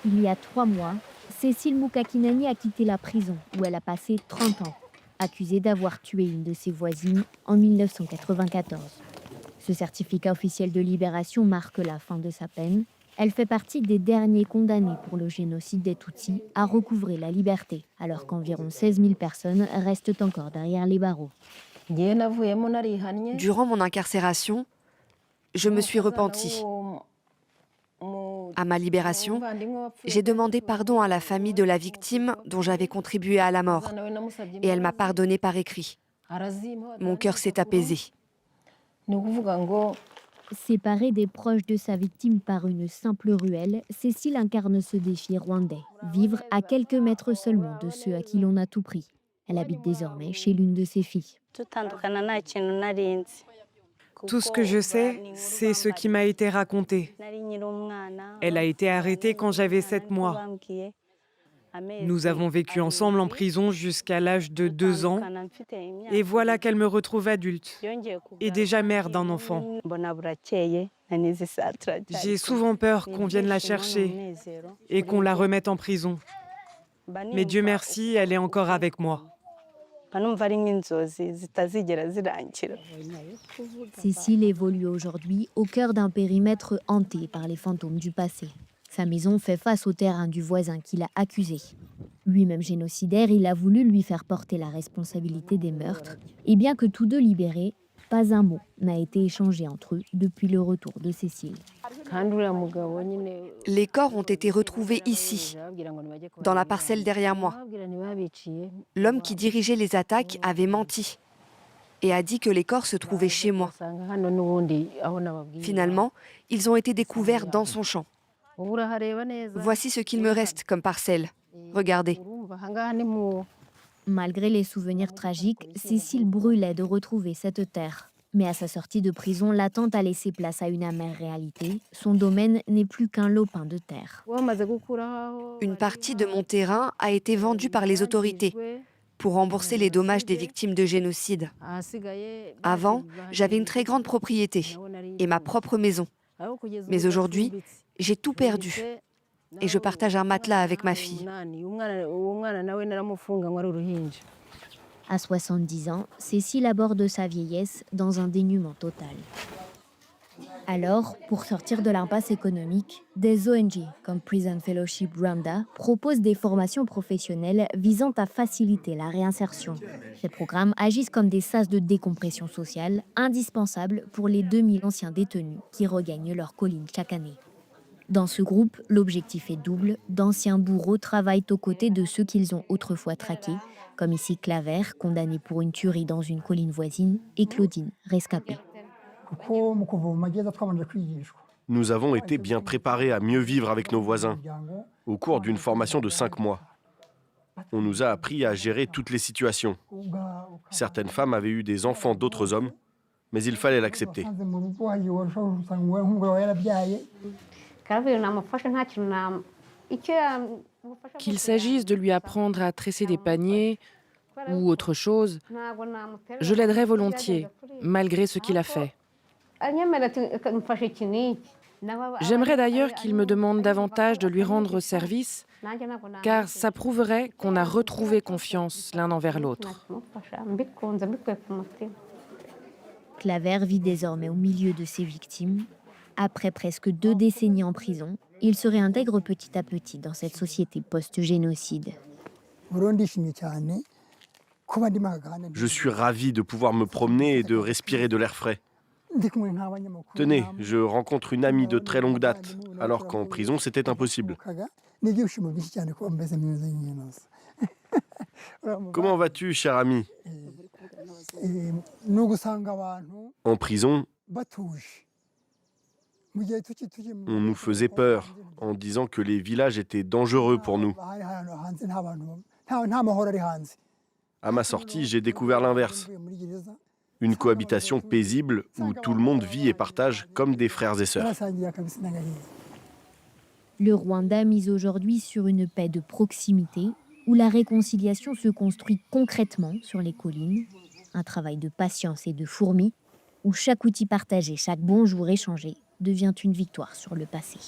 Il y a 3 mois, Cécile Moukakinani a quitté la prison où elle a passé 30 ans, accusée d'avoir tué une de ses voisines en 1994. Ce certificat officiel de libération marque la fin de sa peine. Elle fait partie des derniers condamnés pour le génocide des Tutsis à recouvrer la liberté, alors qu'environ 16 000 personnes restent encore derrière les barreaux. Durant mon incarcération, je me suis repentie. À ma libération, j'ai demandé pardon à la famille de la victime dont j'avais contribué à la mort. Et elle m'a pardonné par écrit. Mon cœur s'est apaisé. Séparée des proches de sa victime par une simple ruelle, Cécile incarne ce défi rwandais. Vivre à quelques mètres seulement de ceux à qui l'on a tout pris. Elle habite désormais chez l'une de ses filles. Tout ce que je sais, c'est ce qui m'a été raconté. Elle a été arrêtée quand j'avais 7 mois. Nous avons vécu ensemble en prison jusqu'à l'âge de 2 ans. Et voilà qu'elle me retrouve adulte et déjà mère d'un enfant. J'ai souvent peur qu'on vienne la chercher et qu'on la remette en prison. Mais Dieu merci, elle est encore avec moi. Cécile évolue aujourd'hui au cœur d'un périmètre hanté par les fantômes du passé. Sa maison fait face au terrain du voisin qui l'a accusé. Lui-même génocidaire, il a voulu lui faire porter la responsabilité des meurtres. Et bien que tous deux libérés, pas un mot n'a été échangé entre eux depuis le retour de Cécile. Les corps ont été retrouvés ici, dans la parcelle derrière moi. L'homme qui dirigeait les attaques avait menti et a dit que les corps se trouvaient chez moi. Finalement, ils ont été découverts dans son champ. Voici ce qu'il me reste comme parcelle. Regardez. Malgré les souvenirs tragiques, Cécile brûlait de retrouver cette terre. Mais à sa sortie de prison, l'attente a laissé place à une amère réalité. Son domaine n'est plus qu'un lopin de terre. Une partie de mon terrain a été vendue par les autorités pour rembourser les dommages des victimes de génocide. Avant, j'avais une très grande propriété et ma propre maison. Mais aujourd'hui, j'ai tout perdu et je partage un matelas avec ma fille. À 70 ans, Cécile aborde sa vieillesse dans un dénuement total. Alors, pour sortir de l'impasse économique, des ONG comme Prison Fellowship Rwanda proposent des formations professionnelles visant à faciliter la réinsertion. Ces programmes agissent comme des sas de décompression sociale indispensables pour les 2000 anciens détenus qui regagnent leur colline chaque année. Dans ce groupe, l'objectif est double. D'anciens bourreaux travaillent aux côtés de ceux qu'ils ont autrefois traqués, comme ici Claver, condamné pour une tuerie dans une colline voisine, et Claudine, rescapée. Nous avons été bien préparés à mieux vivre avec nos voisins au cours d'une formation de 5 mois. On nous a appris à gérer toutes les situations. Certaines femmes avaient eu des enfants d'autres hommes, mais il fallait l'accepter. Qu'il s'agisse de lui apprendre à tresser des paniers ou autre chose, je l'aiderais volontiers, malgré ce qu'il a fait. J'aimerais d'ailleurs qu'il me demande davantage de lui rendre service, car ça prouverait qu'on a retrouvé confiance l'un envers l'autre. Claver vit désormais au milieu de ses victimes. Après presque 2 décennies en prison, il se réintègre petit à petit dans cette société post-génocide. Je suis ravi de pouvoir me promener et de respirer de l'air frais. Tenez, je rencontre une amie de très longue date, alors qu'en prison, c'était impossible. Comment vas-tu, cher ami? En prison, on nous faisait peur en disant que les villages étaient dangereux pour nous. À ma sortie, j'ai découvert l'inverse. Une cohabitation paisible où tout le monde vit et partage comme des frères et sœurs. Le Rwanda mise aujourd'hui sur une paix de proximité où la réconciliation se construit concrètement sur les collines, un travail de patience et de fourmi, où chaque outil partagé, chaque bonjour échangé devient une victoire sur le passé.